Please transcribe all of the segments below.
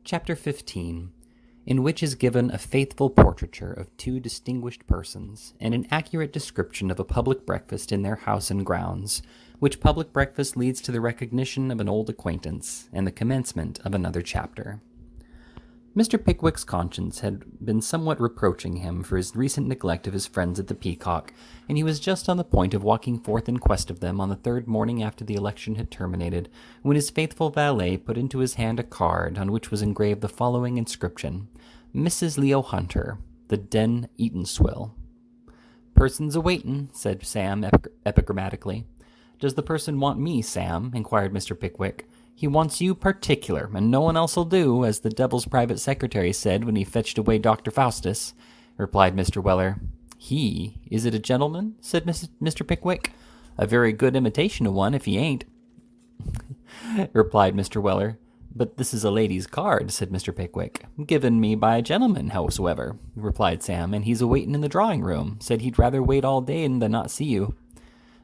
Chapter 15, in which is given a faithful portraiture of two distinguished persons, and an accurate description of a public breakfast in their house and grounds, which public breakfast leads to the recognition of an old acquaintance, and the commencement of another chapter. Mr. Pickwick's conscience had been somewhat reproaching him for his recent neglect of his friends at the Peacock, and he was just on the point of walking forth in quest of them on the third morning after the election had terminated, when his faithful valet put into his hand a card on which was engraved the following inscription: Mrs. Leo Hunter, the Den Eatanswill. "Person's a-waitin'," said Sam epigrammatically. "Does the person want me, Sam?" inquired Mr. Pickwick. "He wants you particular, and no one else'll do, as the devil's private secretary said when he fetched away Dr. Faustus," replied Mr. Weller. "He? Is it a gentleman?" said Mr. Pickwick. "A very good imitation of one, if he ain't," replied Mr. Weller. "But this is a lady's card," said Mr. Pickwick. "Given me by a gentleman, howsoever," replied Sam, "and he's a-waitin' in the drawing-room. Said he'd rather wait all day than not see you."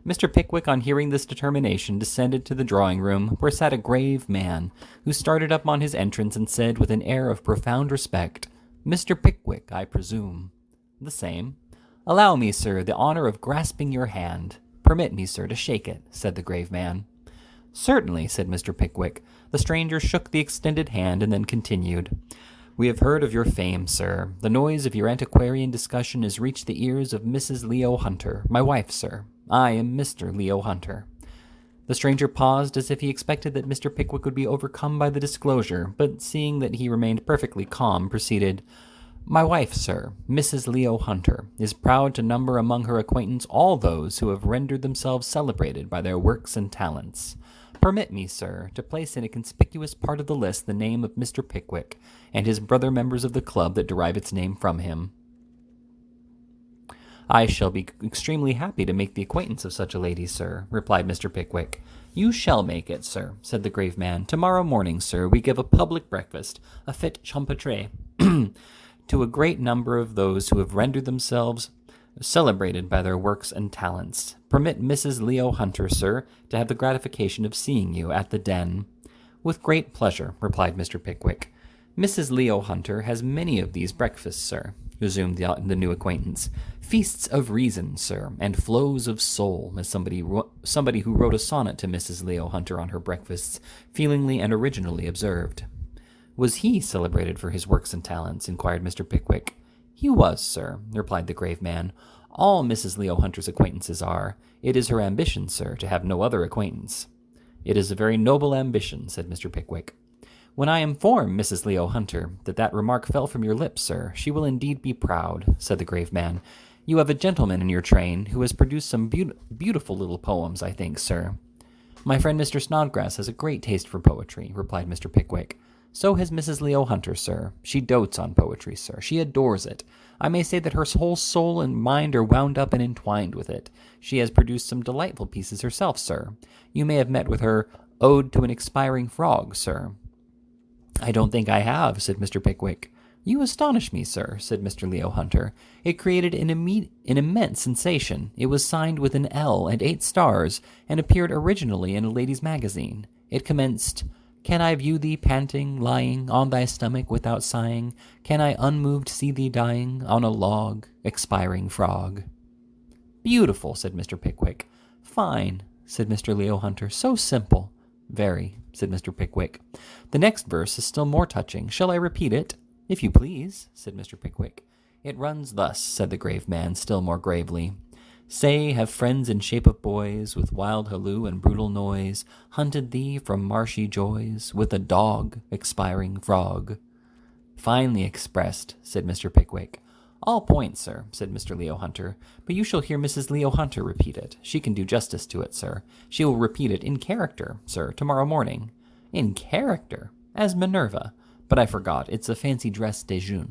Mr. Pickwick, on hearing this determination, descended to the drawing-room, where sat a grave man, who started up on his entrance and said, with an air of profound respect, "Mr. Pickwick, I presume?" "The same." "Allow me, sir, the honor of grasping your hand." "Permit me, sir, to shake it," said the grave man. "Certainly," said Mr. Pickwick. The stranger shook the extended hand and then continued. "We have heard of your fame, sir. The noise of your antiquarian discussion has reached the ears of Mrs. Leo Hunter, my wife, sir. I am Mr. Leo Hunter." The stranger paused as if he expected that Mr. Pickwick would be overcome by the disclosure, but seeing that he remained perfectly calm, proceeded. "My wife, sir, Mrs. Leo Hunter, is proud to number among her acquaintance all those who have rendered themselves celebrated by their works and talents. Permit me, sir, to place in a conspicuous part of the list the name of Mr. Pickwick, and his brother members of the club that derive its name from him." "I shall be extremely happy to make the acquaintance of such a lady, sir," replied Mr. Pickwick. "You shall make it, sir," said the grave man. "Tomorrow morning, sir, we give a public breakfast, a fête champêtre, to a great number of those who have rendered themselves celebrated by their works and talents. Permit Mrs. Leo Hunter, sir, to have the gratification of seeing you at the Den." "With great pleasure," replied Mr. Pickwick. "Mrs. Leo Hunter has many of these breakfasts, sir," resumed the new acquaintance. "Feasts of reason, sir, and flows of soul, as somebody who wrote a sonnet to Mrs. Leo Hunter on her breakfasts feelingly and originally observed." "Was he celebrated for his works and talents?" inquired Mr. Pickwick. "He was, sir," replied the grave man. "All Mrs. Leo Hunter's acquaintances are. It is her ambition, sir, to have no other acquaintance." "It is a very noble ambition," said Mr. Pickwick. "When I inform Mrs. Leo Hunter that remark fell from your lips, sir, she will indeed be proud," said the grave man. "You have a gentleman in your train who has produced some beautiful little poems, I think, sir." "My friend Mr. Snodgrass has a great taste for poetry," replied Mr. Pickwick. "So has Mrs. Leo Hunter, sir. She dotes on poetry, sir. She adores it. I may say that her whole soul and mind are wound up and entwined with it. She has produced some delightful pieces herself, sir. You may have met with her Ode to an Expiring Frog, sir." "I don't think I have," said Mr. Pickwick. "You astonish me, sir," said Mr. Leo Hunter. "It created an immense sensation. It was signed with an L and 8 stars, and appeared originally in a lady's magazine. It commenced, 'Can I view thee panting, lying on thy stomach without sighing? Can I unmoved see thee dying on a log, expiring frog?'" "Beautiful," said Mr. Pickwick. "Fine," said Mr. Leo Hunter. "So simple." "Very," said Mr. Pickwick. "The next verse is still more touching. Shall I repeat it?" "If you please," said Mr. Pickwick. "It runs thus," said the grave man, still more gravely. "Say, have friends in shape of boys, with wild halloo and brutal noise, hunted thee from marshy joys, with a dog, expiring frog?" "Finely expressed," said Mr. Pickwick. "All points, sir," said Mr. Leo Hunter, "but you shall hear Mrs. Leo Hunter repeat it. She can do justice to it, sir. She will repeat it in character, sir, tomorrow morning." "In character? As Minerva. But I forgot, it's a fancy dress déjeuner."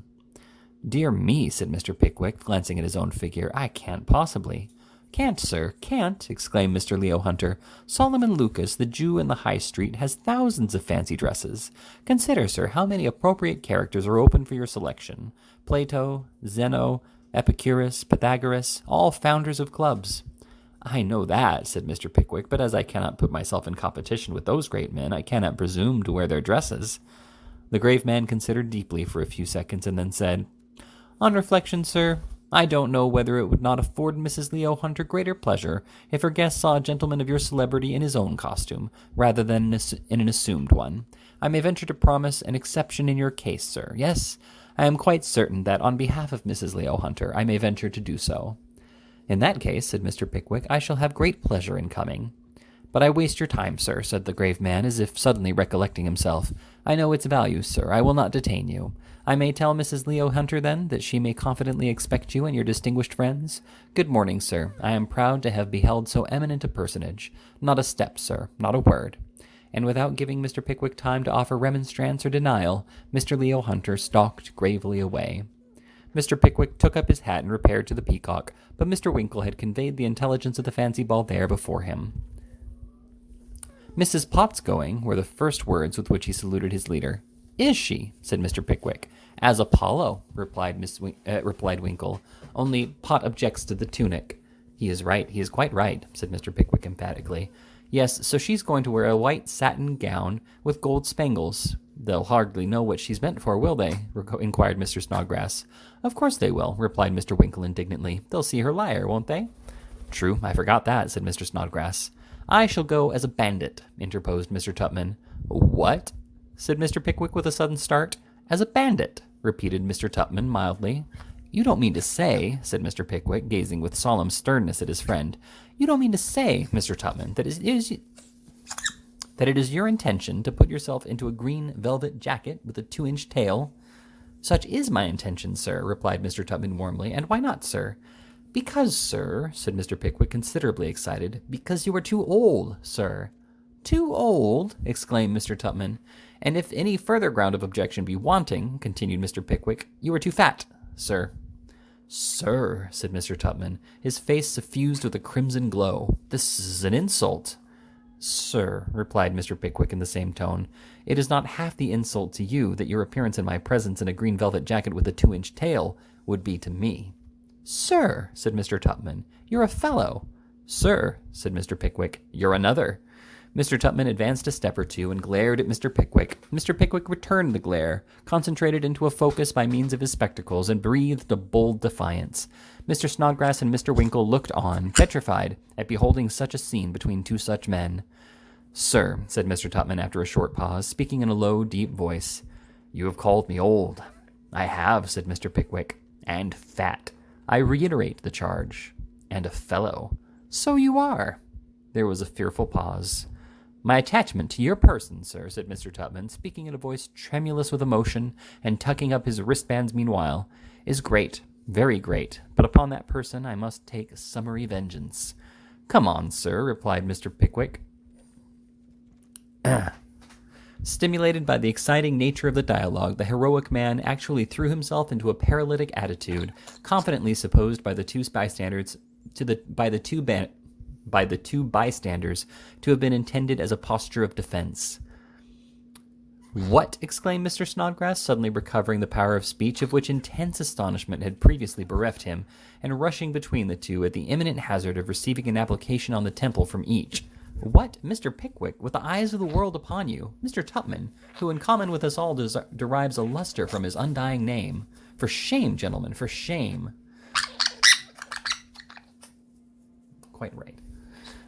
"Dear me," said Mr. Pickwick, glancing at his own figure, "I can't possibly." "Can't, sir, can't," exclaimed Mr. Leo Hunter. "Solomon Lucas, the Jew in the High Street, has thousands of fancy dresses. Consider, sir, how many appropriate characters are open for your selection. Plato, Zeno, Epicurus, Pythagoras, all founders of clubs." "I know that," said Mr. Pickwick, "but as I cannot put myself in competition with those great men, I cannot presume to wear their dresses." The grave man considered deeply for a few seconds and then said, "On reflection, sir, I don't know whether it would not afford Mrs. Leo Hunter greater pleasure if her guest saw a gentleman of your celebrity in his own costume, rather than in an assumed one. I may venture to promise an exception in your case, sir. Yes, I am quite certain that on behalf of Mrs. Leo Hunter, I may venture to do so." "In that case," said Mr. Pickwick, "I shall have great pleasure in coming." "But I waste your time, sir," said the grave man, as if suddenly recollecting himself. "I know its value, sir. I will not detain you. I may tell Mrs. Leo Hunter, then, that she may confidently expect you and your distinguished friends? Good morning, sir. I am proud to have beheld so eminent a personage. Not a step, sir. Not a word." And without giving Mr. Pickwick time to offer remonstrance or denial, Mr. Leo Hunter stalked gravely away. Mr. Pickwick took up his hat and repaired to the Peacock, but Mr. Winkle had conveyed the intelligence of the fancy ball there before him. "Mrs. Potts going," were the first words with which he saluted his leader. "Is she?" said Mr. Pickwick. "As Apollo," replied Winkle. "Only Pot objects to the tunic." "He is right. He is quite right," said Mr. Pickwick emphatically. "Yes, so she's going to wear a white satin gown with gold spangles. They'll hardly know what she's meant for, will they?" inquired Mr. Snodgrass. "Of course they will," replied Mr. Winkle indignantly. "They'll see her lyre, won't they?" "True, I forgot that," said Mr. Snodgrass. "I shall go as a bandit," interposed Mr. Tupman. "What?" said Mr. Pickwick with a sudden start. "As a bandit," repeated Mr. Tupman mildly. "You don't mean to say," said Mr. Pickwick, gazing with solemn sternness at his friend, "you don't mean to say, Mr. Tupman, that it is your intention to put yourself into a green velvet jacket with a 2-inch tail?" "Such is my intention, sir," replied Mr. Tupman warmly. "And why not, sir?" "Because, sir," said Mr. Pickwick, considerably excited, "because you are too old, sir." "Too old?" exclaimed Mr. Tupman. "And if any further ground of objection be wanting," continued Mr. Pickwick, "you are too fat, sir." "Sir," said Mr. Tupman, his face suffused with a crimson glow, "this is an insult." "Sir," replied Mr. Pickwick in the same tone, "it is not half the insult to you that your appearance in my presence in a green velvet jacket with a 2-inch tail would be to me." "Sir," said Mr. Tupman, "you're a fellow." "Sir," said Mr. Pickwick, "you're another." Mr. Tupman advanced a step or two and glared at Mr. Pickwick. Mr. Pickwick returned the glare, concentrated into a focus by means of his spectacles, and breathed a bold defiance. Mr. Snodgrass and Mr. Winkle looked on, petrified at beholding such a scene between two such men. "Sir," said Mr. Tupman after a short pause, speaking in a low, deep voice, "you have called me old." "I have," said Mr. Pickwick, "and fat. I reiterate the charge. And a fellow." "So you are." There was a fearful pause. "My attachment to your person, sir," said Mr. Tupman, speaking in a voice tremulous with emotion and tucking up his wristbands meanwhile, "is great, very great, but upon that person I must take summary vengeance." "Come on, sir," replied Mr. Pickwick. Stimulated by the exciting nature of the dialogue, the heroic man actually threw himself into a paralytic attitude, confidently supposed by the two bystanders to have been intended as a posture of defense. "What?" exclaimed Mr. Snodgrass, suddenly recovering the power of speech, of which intense astonishment had previously bereft him, and rushing between the two at the imminent hazard of receiving an application on the temple from each. "What, Mr. Pickwick, with the eyes of the world upon you, Mr. Tupman, who in common with us all derives a luster from his undying name. For shame, gentlemen, for shame." Quite right.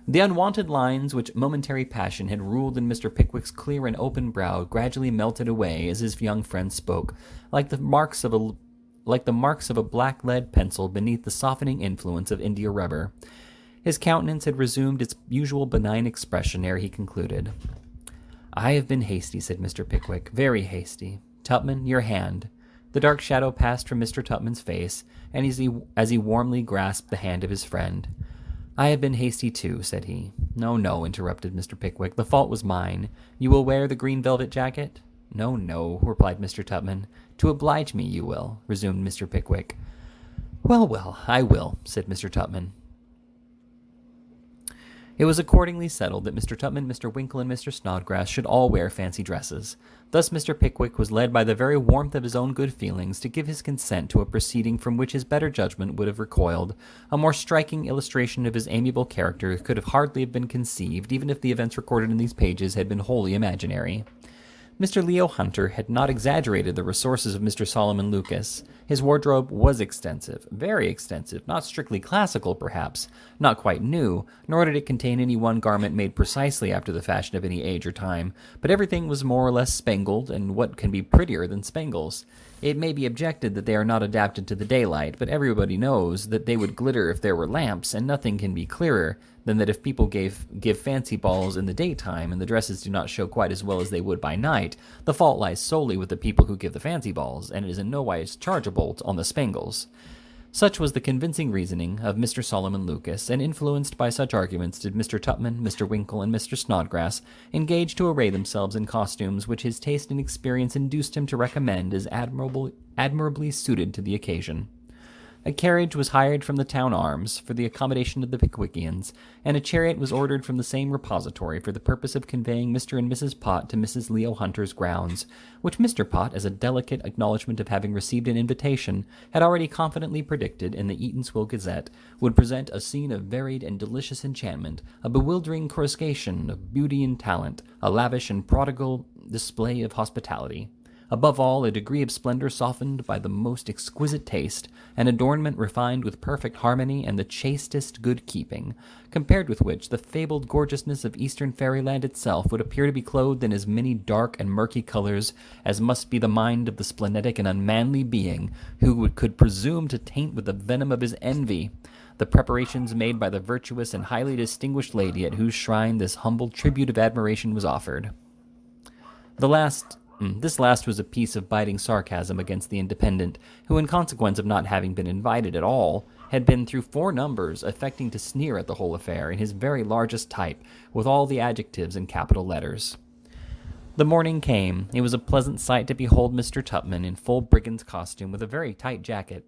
The unwonted lines which momentary passion had ruled in Mr. Pickwick's clear and open brow gradually melted away as his young friend spoke, like the marks of a black lead pencil beneath the softening influence of India rubber. His countenance had resumed its usual benign expression ere he concluded. "I have been hasty," said Mr. Pickwick, "very hasty. Tupman, your hand." The dark shadow passed from Mr. Tupman's face, and as he warmly grasped the hand of his friend. "I have been hasty too," said he. "No, no," interrupted Mr. Pickwick. "The fault was mine. You will wear the green velvet jacket?" "No, no," replied Mr. Tupman. "To oblige me, you will," resumed Mr. Pickwick. "Well, well, I will," said Mr. Tupman. It was accordingly settled that Mr. Tupman, Mr. Winkle, and Mr. Snodgrass should all wear fancy dresses. Thus Mr. Pickwick was led by the very warmth of his own good feelings to give his consent to a proceeding from which his better judgment would have recoiled. A more striking illustration of his amiable character could hardly have been conceived, even if the events recorded in these pages had been wholly imaginary. Mr. Leo Hunter had not exaggerated the resources of Mr. Solomon Lucas. His wardrobe was extensive, very extensive, not strictly classical perhaps, not quite new, nor did it contain any one garment made precisely after the fashion of any age or time, but everything was more or less spangled, and what can be prettier than spangles? It may be objected that they are not adapted to the daylight, but everybody knows that they would glitter if there were lamps, and nothing can be clearer than that if people give fancy balls in the daytime and the dresses do not show quite as well as they would by night, the fault lies solely with the people who give the fancy balls, and it is in no wise chargeable on the spangles. Such was the convincing reasoning of Mr. Solomon Lucas, and influenced by such arguments did Mr. Tupman, Mr. Winkle, and Mr. Snodgrass engage to array themselves in costumes which his taste and experience induced him to recommend as admirably suited to the occasion. A carriage was hired from the town arms for the accommodation of the Pickwickians, and a chariot was ordered from the same repository for the purpose of conveying Mr. and Mrs. Pott to Mrs. Leo Hunter's grounds, which Mr. Pott, as a delicate acknowledgment of having received an invitation, had already confidently predicted in the Eatanswill Gazette, would present a scene of varied and delicious enchantment, a bewildering coruscation of beauty and talent, a lavish and prodigal display of hospitality. Above all, a degree of splendor softened by the most exquisite taste, an adornment refined with perfect harmony and the chastest good keeping, compared with which the fabled gorgeousness of Eastern fairyland itself would appear to be clothed in as many dark and murky colors as must be the mind of the splenetic and unmanly being who could presume to taint with the venom of his envy the preparations made by the virtuous and highly distinguished lady at whose shrine this humble tribute of admiration was offered. This last was a piece of biting sarcasm against the Independent, who, in consequence of not having been invited at all, had been through 4 numbers affecting to sneer at the whole affair in his very largest type, with all the adjectives in capital letters. The morning came. It was a pleasant sight to behold Mr. Tupman in full brigand's costume with a very tight jacket,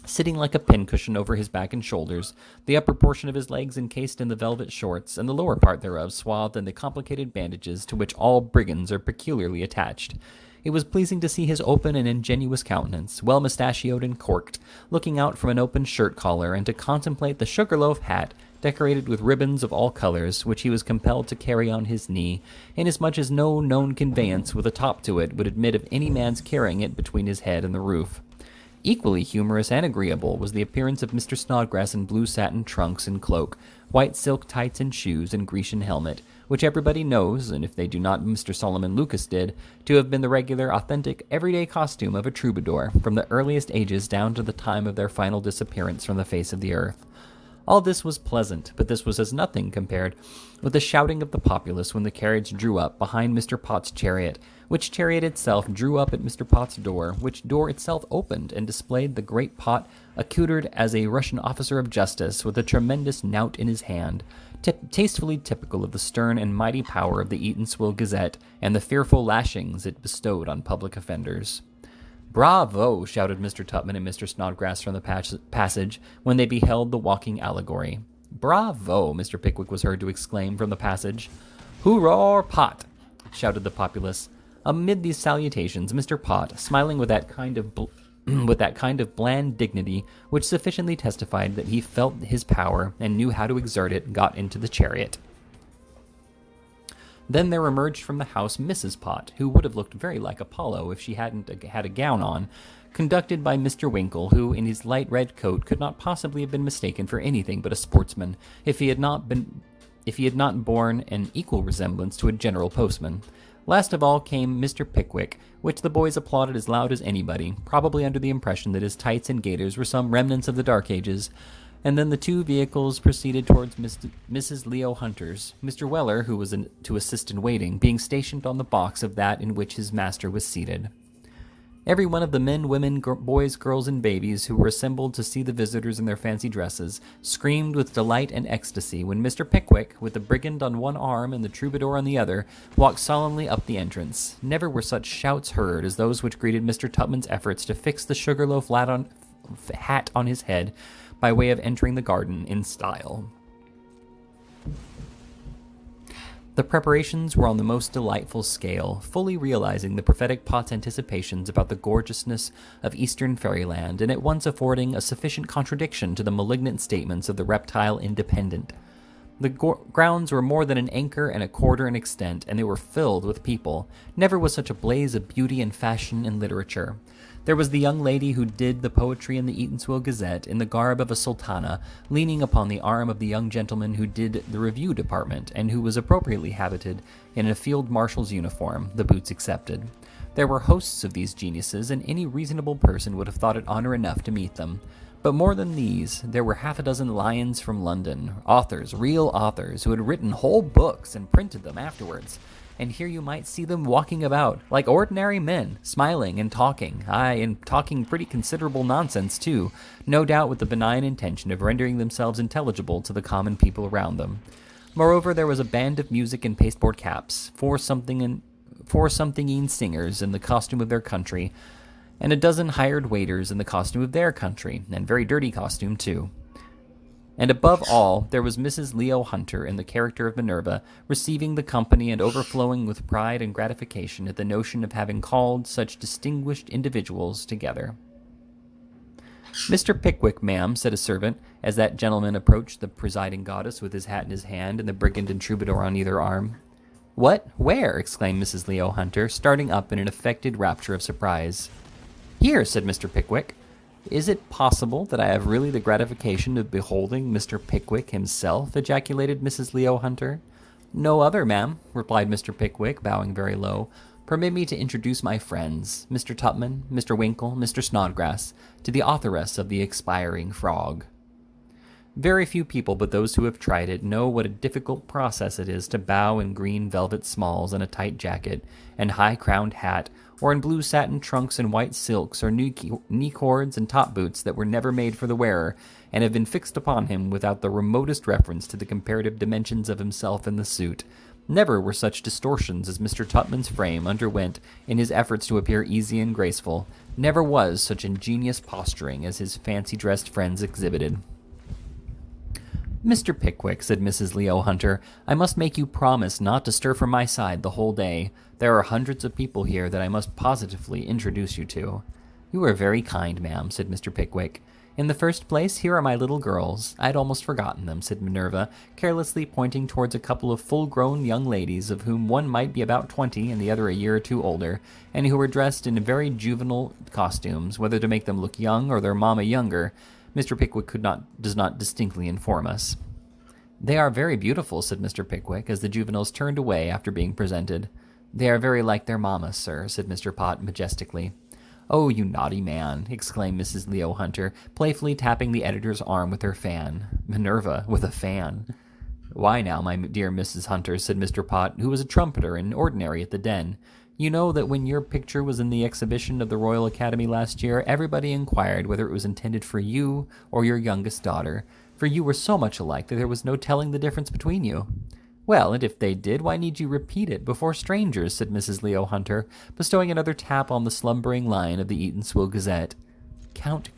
sitting like a pincushion over his back and shoulders, the upper portion of his legs encased in the velvet shorts, and the lower part thereof swathed in the complicated bandages to which all brigands are peculiarly attached. It was pleasing to see his open and ingenuous countenance, well mustachioed and corked, looking out from an open shirt collar, and to contemplate the sugar-loaf hat, decorated with ribbons of all colors, which he was compelled to carry on his knee, inasmuch as no known conveyance with a top to it would admit of any man's carrying it between his head and the roof. Equally humorous and agreeable was the appearance of Mr. Snodgrass in blue satin trunks and cloak, white silk tights and shoes, and Grecian helmet, which everybody knows, and if they do not, Mr. Solomon Lucas did, to have been the regular, authentic, everyday costume of a troubadour, from the earliest ages down to the time of their final disappearance from the face of the earth. All this was pleasant, but this was as nothing compared with the shouting of the populace when the carriage drew up behind Mr. Pott's chariot, which chariot itself drew up at Mr. Pott's door, which door itself opened and displayed the great Pott, accoutred as a Russian officer of justice, with a tremendous knout in his hand, tastefully typical of the stern and mighty power of the Eatanswill Gazette and the fearful lashings it bestowed on public offenders. "Bravo!" shouted Mr. Tupman and Mr. Snodgrass from the passage when they beheld the walking allegory. "Bravo!" Mr. Pickwick was heard to exclaim from the passage. "Hoorah, Pott!" shouted the populace. Amid these salutations, Mr. Pott, smiling with that kind of bland dignity which sufficiently testified that he felt his power and knew how to exert it, got into the chariot. Then there emerged from the house Mrs. Pott, who would have looked very like Apollo if she hadn't had a gown on, conducted by Mr. Winkle, who, in his light red coat, could not possibly have been mistaken for anything but a sportsman, if he had not borne an equal resemblance to a general postman. Last of all came Mr. Pickwick, which the boys applauded as loud as anybody, probably under the impression that his tights and gaiters were some remnants of the Dark Ages, and then the 2 vehicles proceeded towards Mrs. Leo Hunter's, Mr. Weller, who was to assist in waiting, being stationed on the box of that in which his master was seated. Every one of the men, women, boys, girls, and babies who were assembled to see the visitors in their fancy dresses screamed with delight and ecstasy when Mr. Pickwick, with the brigand on one arm and the troubadour on the other, walked solemnly up the entrance. Never were such shouts heard as those which greeted Mr. Tupman's efforts to fix the sugar-loaf hat on his head by way of entering the garden in style. The preparations were on the most delightful scale, fully realizing the prophetic Pott's anticipations about the gorgeousness of Eastern fairyland, and at once affording a sufficient contradiction to the malignant statements of the reptile Independent. The grounds were more than an acre and a quarter in extent, and they were filled with people. Never was such a blaze of beauty and fashion and literature. There was the young lady who did the poetry in the Eatanswill Gazette in the garb of a sultana, leaning upon the arm of the young gentleman who did the review department, and who was appropriately habited in a field marshal's uniform, the boots excepted. There were hosts of these geniuses, and any reasonable person would have thought it honor enough to meet them. But more than these, there were half a dozen lions from London, authors, real authors, who had written whole books and printed them afterwards. And here you might see them walking about, like ordinary men, smiling and talking, and talking pretty considerable nonsense too, no doubt with the benign intention of rendering themselves intelligible to the common people around them. Moreover, there was a band of music in pasteboard caps, four-somethinging singers in the costume of their country, and a dozen hired waiters in the costume of their country, and very dirty costume too. And above all, there was Mrs. Leo Hunter in the character of Minerva, receiving the company and overflowing with pride and gratification at the notion of having called such distinguished individuals together. "Mr. Pickwick, ma'am," said a servant, as that gentleman approached the presiding goddess with his hat in his hand and the brigand and troubadour on either arm. "What? Where?" exclaimed Mrs. Leo Hunter, starting up in an affected rapture of surprise. "Here," said Mr. Pickwick. "Is it possible that I have really the gratification of beholding Mr. Pickwick himself?" ejaculated Mrs. Leo Hunter. "No other, ma'am," replied Mr. Pickwick, bowing very low. "Permit me to introduce my friends, Mr. Tupman, Mr. Winkle, Mr. Snodgrass, to the authoress of The Expiring Frog." Very few people but those who have tried it know what a difficult process it is to bow in green velvet smalls and a tight jacket and high-crowned hat, or in blue satin trunks and white silks, or knee cords and top boots that were never made for the wearer, and have been fixed upon him without the remotest reference to the comparative dimensions of himself and the suit. Never were such distortions as Mr. Tupman's frame underwent in his efforts to appear easy and graceful. Never was such ingenious posturing as his fancy-dressed friends exhibited. "Mr. Pickwick," said Mrs. Leo Hunter, "I must make you promise not to stir from my side the whole day. There are hundreds of people here that I must positively introduce you to." "You are very kind, ma'am," said Mr. Pickwick. "In the first place, here are my little girls. I'd almost forgotten them," said Minerva, carelessly pointing towards a couple of full-grown young ladies, of whom one might be about 20 and the other a year or two older, and who were dressed in very juvenile costumes. Whether to make them look young or their mamma younger, Mr. Pickwick does not distinctly inform us. "They are very beautiful," said Mr. Pickwick, as the juveniles turned away after being presented. "They are very like their mamma, sir," said Mr. Pott majestically. "Oh, you naughty man," exclaimed Mrs. Leo Hunter, playfully tapping the editor's arm with her fan. Minerva with a fan. "Why now, my dear Mrs. Hunter," said Mr. Pott, who was a trumpeter and ordinary at the Den, "you know that when your picture was in the exhibition of the Royal Academy last year, everybody inquired whether it was intended for you or your youngest daughter, for you were so much alike that there was no telling the difference between you." "Well, and if they did, why need you repeat it before strangers?" said Mrs. Leo Hunter, bestowing another tap on the slumbering lion of the Eatanswill Gazette. "Count,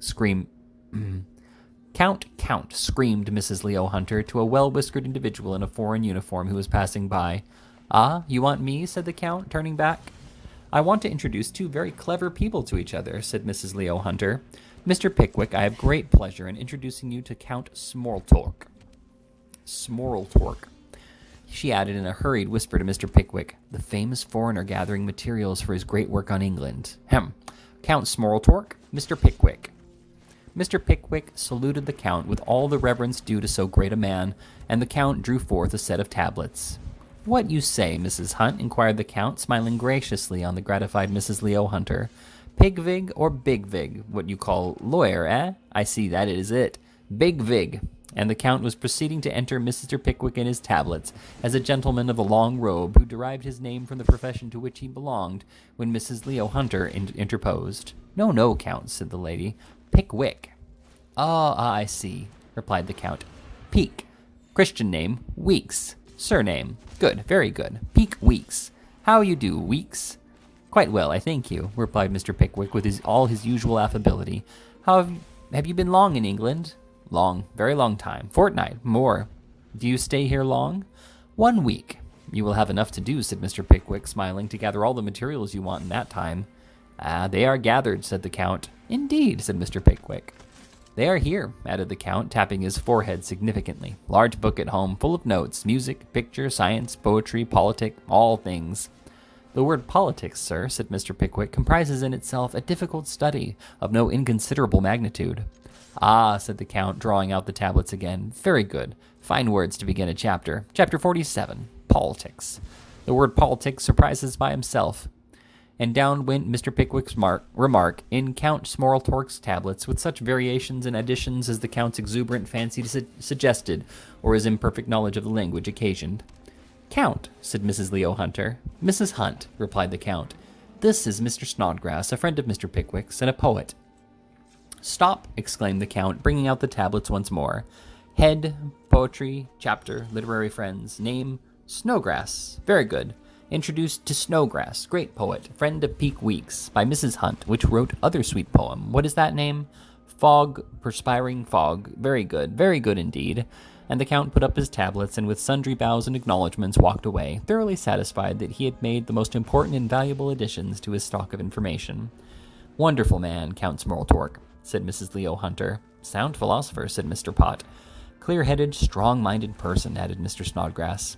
screamed Mrs. Leo Hunter to a well-whiskered individual in a foreign uniform who was passing by. "Ah, you want me?" said the Count, turning back. "I want to introduce two very clever people to each other," said Mrs. Leo Hunter. "Mr. Pickwick, I have great pleasure in introducing you to Count Smorltork," she added in a hurried whisper to Mr. Pickwick, "the famous foreigner gathering materials for his great work on England. Count Smorltork, Mr. Pickwick." Mr. Pickwick saluted the Count with all the reverence due to so great a man, and the Count drew forth a set of tablets. "What you say, Mrs. Hunt?" inquired the Count, smiling graciously on the gratified Mrs. Leo Hunter. "Pigvig or Bigvig, what you call lawyer, eh? I see, that is it. Bigvig." And the Count was proceeding to enter Mr. Pickwick in his tablets, as a gentleman of a long robe, who derived his name from the profession to which he belonged, when Mrs. Leo Hunter interposed. "No, Count," said the lady. "Pickwick." Ah, I see," replied the Count. "Peak. Christian name, Weeks. Surname. Good, very good. Peak Weeks. How you do, Weeks?" "Quite well, I thank you," replied Mr. Pickwick with all his usual affability. "How have you been long in England?" "Long, very long time. Fortnight, more." "Do you stay here long?" "1 week." "You will have enough to do," said Mr. Pickwick, smiling, "to gather all the materials you want in that time." "Ah, they are gathered," said the Count. "Indeed," said Mr. Pickwick. They are here, added the Count, tapping his forehead significantly. Large book at home, full of notes, music, picture, science, poetry, politics, all things. The word politics, sir, said Mr. Pickwick, comprises in itself a difficult study of no inconsiderable magnitude. Ah, said the Count, drawing out the tablets again. Very good. Fine words to begin a chapter. Chapter 47, Politics. The word politics surprises by himself. And down went Mr. Pickwick's remark in Count Smorltork's tablets, with such variations and additions as the Count's exuberant fancy suggested, or his imperfect knowledge of the language occasioned. Count, said Mrs. Leo Hunter. Mrs. Hunt, replied the Count. This is Mr. Snodgrass, a friend of Mr. Pickwick's, and a poet. Stop, exclaimed the Count, bringing out the tablets once more. Head, poetry, chapter, literary friends, name, Snowgrass. Very good. Introduced to Snowgrass, great poet, friend of Pickwick's, by Mrs. Hunt, which wrote other sweet poem. What is that name? Fog, perspiring fog. Very good indeed. And the Count put up his tablets, and with sundry bows and acknowledgments walked away, thoroughly satisfied that he had made the most important and valuable additions to his stock of information. Wonderful man, Count Smorltork, said Mrs. Leo Hunter. Sound philosopher, said Mr. Pott. Clear-headed, strong-minded person, added Mr. Snodgrass.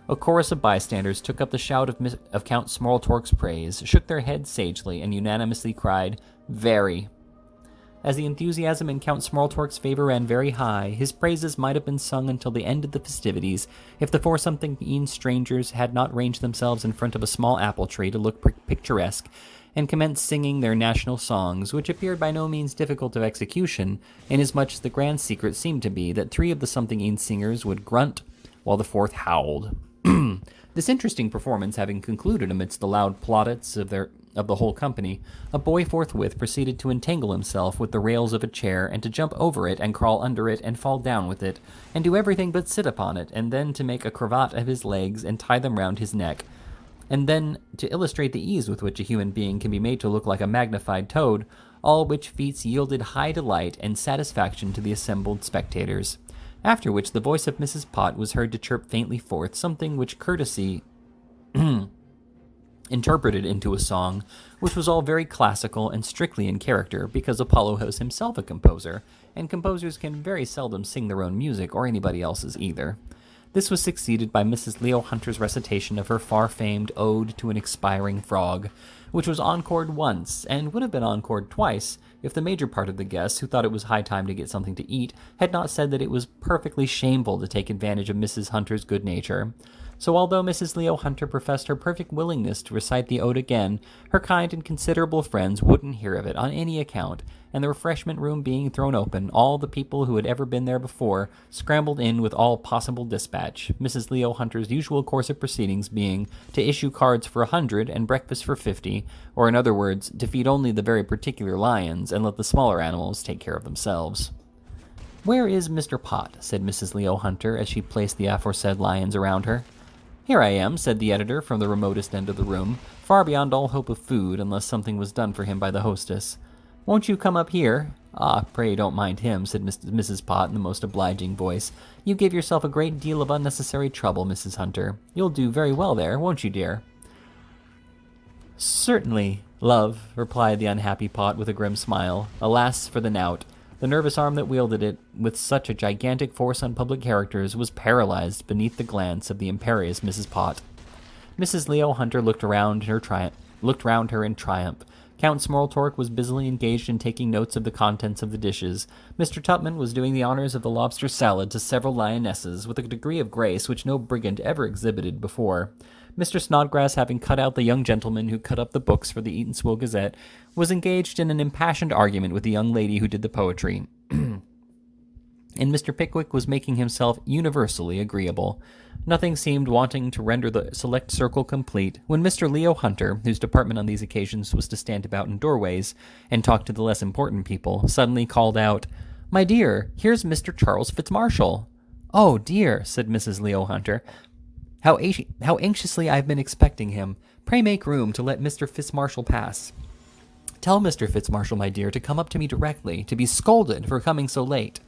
A chorus of bystanders took up the shout of Count Smorltork's praise, shook their heads sagely, and unanimously cried, Very. As the enthusiasm in Count Smorltork's favor ran very high, his praises might have been sung until the end of the festivities, if the four-something-een strangers had not ranged themselves in front of a small apple tree to look picturesque, and commenced singing their national songs, which appeared by no means difficult of execution, inasmuch as the grand secret seemed to be that three of the something-een singers would grunt, while the fourth howled. This interesting performance having concluded amidst the loud plaudits of the whole company, a boy forthwith proceeded to entangle himself with the rails of a chair, and to jump over it, and crawl under it, and fall down with it, and do everything but sit upon it, and then to make a cravat of his legs, and tie them round his neck, and then to illustrate the ease with which a human being can be made to look like a magnified toad, all which feats yielded high delight and satisfaction to the assembled spectators. After which the voice of Mrs. Pott was heard to chirp faintly forth something which courtesy interpreted into a song, which was all very classical and strictly in character, because Apollo was himself a composer, and composers can very seldom sing their own music, or anybody else's either. This was succeeded by Mrs. Leo Hunter's recitation of her far-famed Ode to an Expiring Frog, which was encored once, and would have been encored twice, if the major part of the guests, who thought it was high time to get something to eat, had not said that it was perfectly shameful to take advantage of Mrs. Hunter's good nature. So although Mrs. Leo Hunter professed her perfect willingness to recite the ode again, her kind and considerable friends wouldn't hear of it on any account, and the refreshment room being thrown open, all the people who had ever been there before scrambled in with all possible dispatch, Mrs. Leo Hunter's usual course of proceedings being to issue cards for 100 and breakfast for 50, or in other words, to feed only the very particular lions and let the smaller animals take care of themselves. Where is Mr. Pott? Said Mrs. Leo Hunter as she placed the aforesaid lions around her. Here I am, said the editor from the remotest end of the room, far beyond all hope of food unless something was done for him by the hostess. Won't you come up here? Ah, pray don't mind him, said Mrs. Pott in the most obliging voice. You give yourself a great deal of unnecessary trouble, Mrs. Hunter. You'll do very well there, won't you, dear? Certainly, love, replied the unhappy Pott with a grim smile. Alas for the knout. The nervous arm that wielded it with such a gigantic force on public characters was paralyzed beneath the glance of the imperious Mrs. Pott. Mrs. Leo Hunter looked round her in triumph. Count Smorltork was busily engaged in taking notes of the contents of the dishes. Mr. Tupman was doing the honors of the lobster salad to several lionesses with a degree of grace which no brigand ever exhibited before. Mr. Snodgrass, having cut out the young gentleman who cut up the books for the Eatanswill Gazette, was engaged in an impassioned argument with the young lady who did the poetry. And Mr. Pickwick was making himself universally agreeable. Nothing seemed wanting to render the select circle complete, when Mr. Leo Hunter, whose department on these occasions was to stand about in doorways and talk to the less important people, suddenly called out, "My dear, here's Mr. Charles Fitzmarshall." "Oh, dear," said Mrs. Leo Hunter. How anxiously I've been expecting him. Pray make room to let Mr. Fitzmarshall pass." "Tell Mr. Fitzmarshall, my dear, to come up to me directly, to be scolded for coming so late."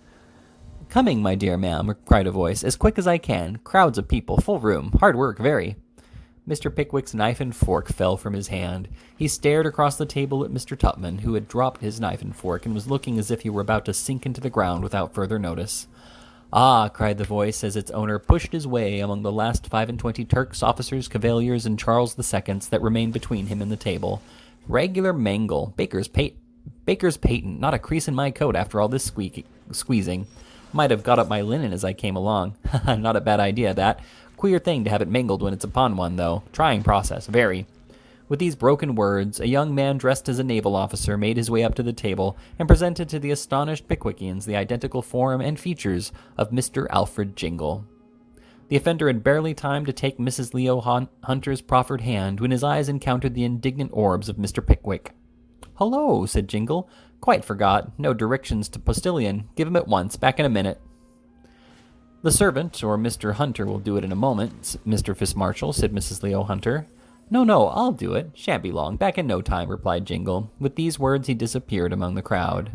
"Coming, my dear ma'am," cried a voice, "as quick as I can. Crowds of people, full room, hard work, very." Mr. Pickwick's knife and fork fell from his hand. He stared across the table at Mr. Tupman, who had dropped his knife and fork and was looking as if he were about to sink into the ground without further notice. "Ah," cried the voice, as its owner pushed his way among the last 25 Turks, officers, cavaliers, and Charles II that remained between him and the table. "Regular mangle. Baker's patent. Not a crease in my coat after all this squeezing. Might have got up my linen as I came along. Not a bad idea, that. Queer thing to have it mangled when it's upon one, though. Trying process, very." With these broken words, a young man dressed as a naval officer made his way up to the table and presented to the astonished Pickwickians the identical form and features of Mr. Alfred Jingle. The offender had barely time to take Mrs. Leo Hunter's proffered hand when his eyes encountered the indignant orbs of Mr. Pickwick. "Hullo," said Jingle. "Quite forgot. No directions to postilion. Give him at once. Back in a minute." "The servant, or Mr. Hunter, will do it in a moment, Mr. Fitzmarshall," said Mrs. Leo Hunter. No, I'll do it. Shan't be long. Back in no time," replied Jingle. With these words he disappeared among the crowd.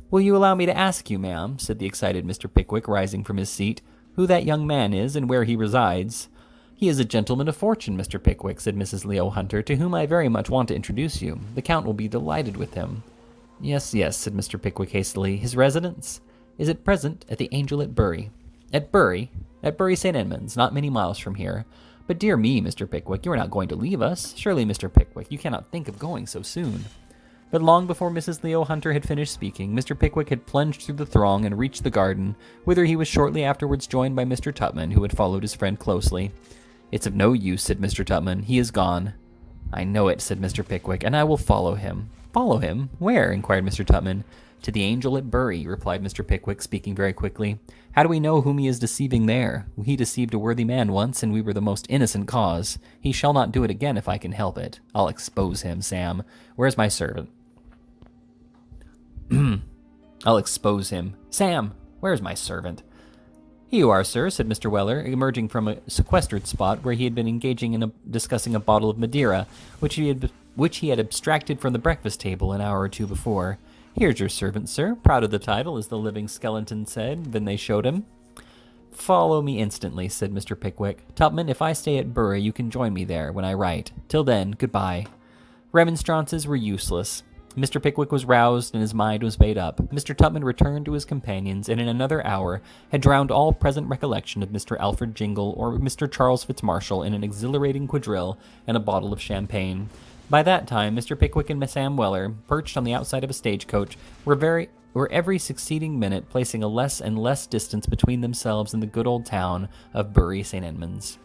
"Will you allow me to ask you, ma'am," said the excited Mr. Pickwick, rising from his seat, "who that young man is and where he resides?" "He is a gentleman of fortune, Mr. Pickwick," said Mrs. Leo Hunter, "to whom I very much want to introduce you. The Count will be delighted with him." Yes, said Mr. Pickwick hastily. "His residence is at present at the Angel at Bury." "At Bury? At Bury St. Edmunds, not many miles from here. But dear me, Mr. Pickwick, you are not going to leave us? Surely, Mr. Pickwick, you cannot think of going so soon." But long before Mrs. Leo Hunter had finished speaking, Mr. Pickwick had plunged through the throng and reached the garden, whither he was shortly afterwards joined by Mr. Tupman, who had followed his friend closely. "It's of no use," said Mr. Tupman. "He is gone." "I know it," said Mr. Pickwick, "and I will follow him." "Follow him? Where?" inquired Mr. Tupman. "To the Angel at Bury," replied Mr. Pickwick, speaking very quickly. "How do we know whom he is deceiving there? He deceived a worthy man once, and we were the most innocent cause. He shall not do it again if I can help it. I'll expose him, Sam. Where's my servant?" "I'll expose him. Sam, where's my servant?" "Here you are, sir," said Mr. Weller, emerging from a sequestered spot where he had been engaging in discussing a bottle of Madeira, which he had abstracted from the breakfast table an hour or two before. "Here's your servant, sir, proud of the title, as the living skeleton said. Then they showed him. "Follow me instantly," said Mr. Pickwick. "Tupman, if I stay at Bury, you can join me there when I write. Till then, goodbye." Remonstrances were useless. Mr. Pickwick was roused, and his mind was made up. Mr. Tupman returned to his companions, and in another hour had drowned all present recollection of Mr. Alfred Jingle or Mr. Charles Fitzmarshall in an exhilarating quadrille and a bottle of champagne. By that time, Mr. Pickwick and Miss Sam Weller, perched on the outside of a stagecoach, were every succeeding minute placing a less and less distance between themselves and the good old town of Bury St. Edmunds.